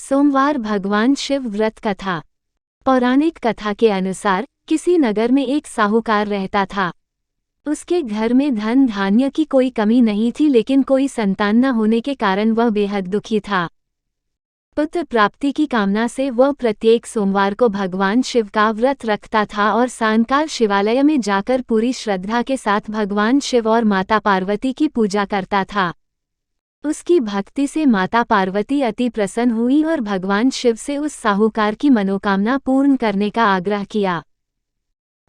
सोमवार भगवान शिव व्रत कथा। पौराणिक कथा के अनुसार किसी नगर में एक साहूकार रहता था। उसके घर में धन धान्य की कोई कमी नहीं थी, लेकिन कोई संतान न होने के कारण वह बेहद दुखी था। पुत्र प्राप्ति की कामना से वह प्रत्येक सोमवार को भगवान शिव का व्रत रखता था और सायंकाल शिवालय में जाकर पूरी श्रद्धा के साथ भगवान शिव और माता पार्वती की पूजा करता था। उसकी भक्ति से माता पार्वती अति प्रसन्न हुई और भगवान शिव से उस साहूकार की मनोकामना पूर्ण करने का आग्रह किया।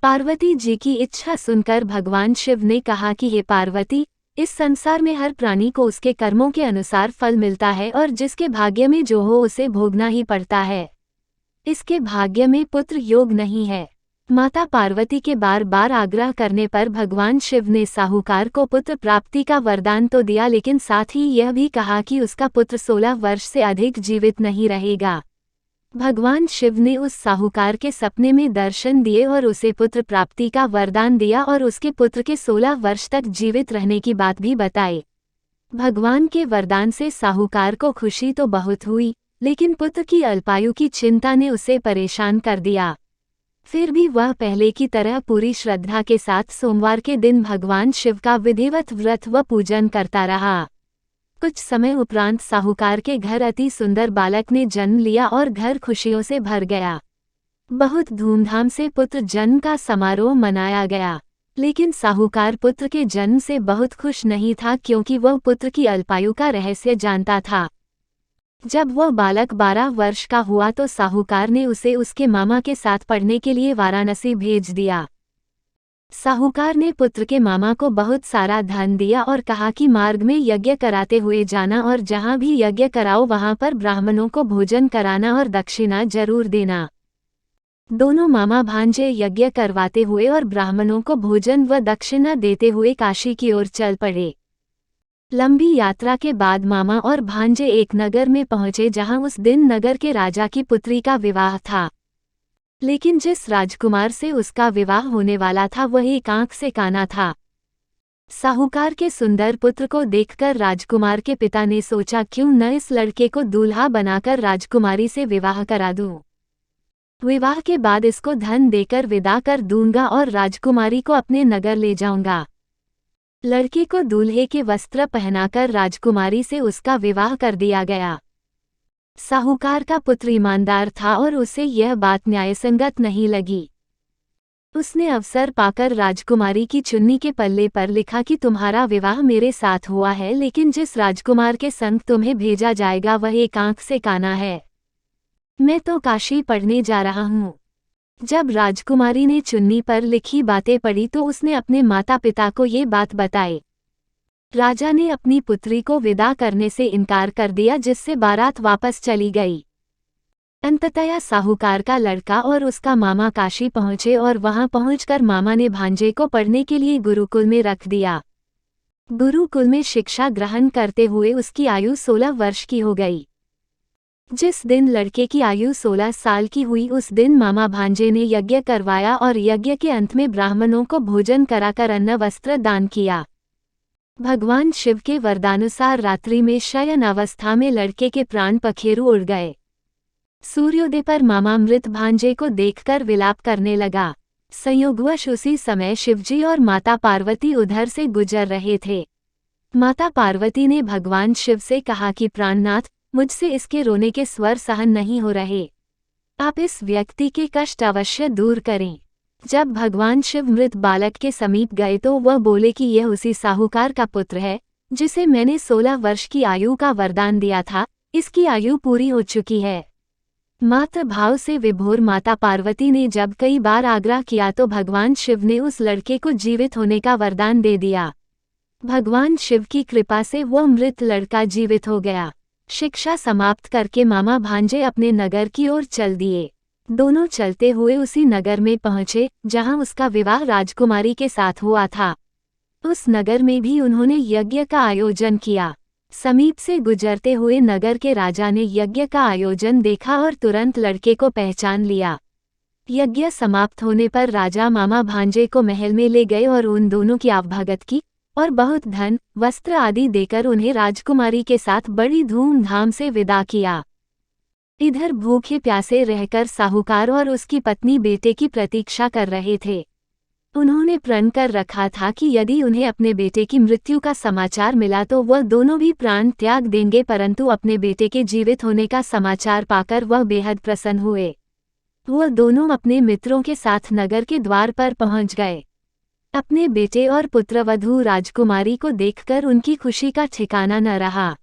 पार्वती जी की इच्छा सुनकर भगवान शिव ने कहा कि हे पार्वती, इस संसार में हर प्राणी को उसके कर्मों के अनुसार फल मिलता है और जिसके भाग्य में जो हो उसे भोगना ही पड़ता है। इसके भाग्य में पुत्र योग नहीं है। माता पार्वती के बार बार आग्रह करने पर भगवान शिव ने साहूकार को पुत्र प्राप्ति का वरदान तो दिया, लेकिन साथ ही यह भी कहा कि उसका पुत्र 16 वर्ष से अधिक जीवित नहीं रहेगा। भगवान शिव ने उस साहूकार के सपने में दर्शन दिए और उसे पुत्र प्राप्ति का वरदान दिया और उसके पुत्र के 16 वर्ष तक जीवित रहने की बात भी बताई। भगवान के वरदान से साहूकार को खुशी तो बहुत हुई, लेकिन पुत्र की अल्पायु की चिंता ने उसे परेशान कर दिया। फिर भी वह पहले की तरह पूरी श्रद्धा के साथ सोमवार के दिन भगवान शिव का विधिवत व्रत व पूजन करता रहा। कुछ समय उपरांत साहूकार के घर अति सुंदर बालक ने जन्म लिया और घर खुशियों से भर गया। बहुत धूमधाम से पुत्र जन्म का समारोह मनाया गया, लेकिन साहूकार पुत्र के जन्म से बहुत खुश नहीं था, क्योंकि वह पुत्र की अल्पायु का रहस्य जानता था। जब वह बालक 12 वर्ष का हुआ तो साहूकार ने उसे उसके मामा के साथ पढ़ने के लिए वाराणसी भेज दिया। साहूकार ने पुत्र के मामा को बहुत सारा धन दिया और कहा कि मार्ग में यज्ञ कराते हुए जाना और जहाँ भी यज्ञ कराओ वहाँ पर ब्राह्मणों को भोजन कराना और दक्षिणा जरूर देना। दोनों मामा भांजे यज्ञ करवाते हुए और ब्राह्मणों को भोजन व दक्षिणा देते हुए काशी की ओर चल पड़े। लंबी यात्रा के बाद मामा और भांजे एक नगर में पहुंचे, जहां उस दिन नगर के राजा की पुत्री का विवाह था। लेकिन जिस राजकुमार से उसका विवाह होने वाला था वह एक आंख से काना था। साहूकार के सुंदर पुत्र को देखकर राजकुमार के पिता ने सोचा, क्यों न इस लड़के को दूल्हा बनाकर राजकुमारी से विवाह करा दूं। विवाह के बाद इसको धन देकर विदा कर दूंगा और राजकुमारी को अपने नगर ले जाऊंगा। लड़के को दूल्हे के वस्त्र पहनाकर राजकुमारी से उसका विवाह कर दिया गया। साहूकार का पुत्र ईमानदार था और उसे यह बात न्यायसंगत नहीं लगी। उसने अवसर पाकर राजकुमारी की चुन्नी के पल्ले पर लिखा कि तुम्हारा विवाह मेरे साथ हुआ है, लेकिन जिस राजकुमार के संग तुम्हें भेजा जाएगा वह एक आंख से काना है। मैं तो काशी पढ़ने जा रहा हूँ। जब राजकुमारी ने चुन्नी पर लिखी बातें पढ़ी तो उसने अपने माता पिता को ये बात बताई। राजा ने अपनी पुत्री को विदा करने से इनकार कर दिया, जिससे बारात वापस चली गई। अंततः साहूकार का लड़का और उसका मामा काशी पहुंचे और वहां पहुंचकर मामा ने भांजे को पढ़ने के लिए गुरुकुल में रख दिया। गुरुकुल में शिक्षा ग्रहण करते हुए उसकी आयु 16 वर्ष की हो गई। जिस दिन लड़के की आयु 16 साल की हुई उस दिन मामा भांजे ने यज्ञ करवाया और यज्ञ के अंत में ब्राह्मणों को भोजन कराकर अन्न वस्त्र दान किया। भगवान शिव के वरदानुसार रात्रि में शयन अवस्था में लड़के के प्राण पखेरु उड़ गए। सूर्योदय पर मामा मृत भांजे को देखकर विलाप करने लगा। संयोगवश उसी समय शिवजी और माता पार्वती उधर से गुजर रहे थे। माता पार्वती ने भगवान शिव से कहा कि प्राणनाथ, मुझसे इसके रोने के स्वर सहन नहीं हो रहे। आप इस व्यक्ति के कष्ट अवश्य दूर करें। जब भगवान शिव मृत बालक के समीप गए तो वह बोले कि यह उसी साहूकार का पुत्र है जिसे मैंने 16 वर्ष की आयु का वरदान दिया था। इसकी आयु पूरी हो चुकी है। मातृ भाव से विभोर माता पार्वती ने जब कई बार आग्रह किया तो भगवान शिव ने उस लड़के को जीवित होने का वरदान दे दिया। भगवान शिव की कृपा से वह मृत लड़का जीवित हो गया। शिक्षा समाप्त करके मामा भांजे अपने नगर की ओर चल दिए। दोनों चलते हुए उसी नगर में पहुंचे जहां उसका विवाह राजकुमारी के साथ हुआ था। उस नगर में भी उन्होंने यज्ञ का आयोजन किया। समीप से गुजरते हुए नगर के राजा ने यज्ञ का आयोजन देखा और तुरंत लड़के को पहचान लिया। यज्ञ समाप्त होने पर राजा मामा भांजे को महल में ले गए और उन दोनों की आवभगत की और बहुत धन वस्त्र आदि देकर उन्हें राजकुमारी के साथ बड़ी धूमधाम से विदा किया। इधर भूखे प्यासे रहकर साहूकार और उसकी पत्नी बेटे की प्रतीक्षा कर रहे थे। उन्होंने प्रण कर रखा था कि यदि उन्हें अपने बेटे की मृत्यु का समाचार मिला तो वह दोनों भी प्राण त्याग देंगे, परंतु अपने बेटे के जीवित होने का समाचार पाकर वह बेहद प्रसन्न हुए। वह दोनों अपने मित्रों के साथ नगर के द्वार पर पहुंच गए। अपने बेटे और पुत्रवधू राजकुमारी को देखकर उनकी खुशी का ठिकाना न रहा।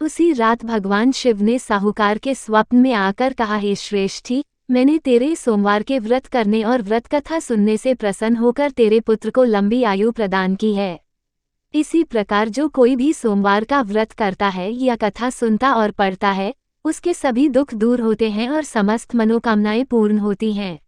उसी रात भगवान शिव ने साहूकार के स्वप्न में आकर कहा, हे श्रेष्ठी, मैंने तेरे सोमवार के व्रत करने और व्रत कथा सुनने से प्रसन्न होकर तेरे पुत्र को लंबी आयु प्रदान की है। इसी प्रकार जो कोई भी सोमवार का व्रत करता है या कथा सुनता और पढ़ता है, उसके सभी दुख दूर होते हैं और समस्त मनोकामनाएं पूर्ण होती हैं।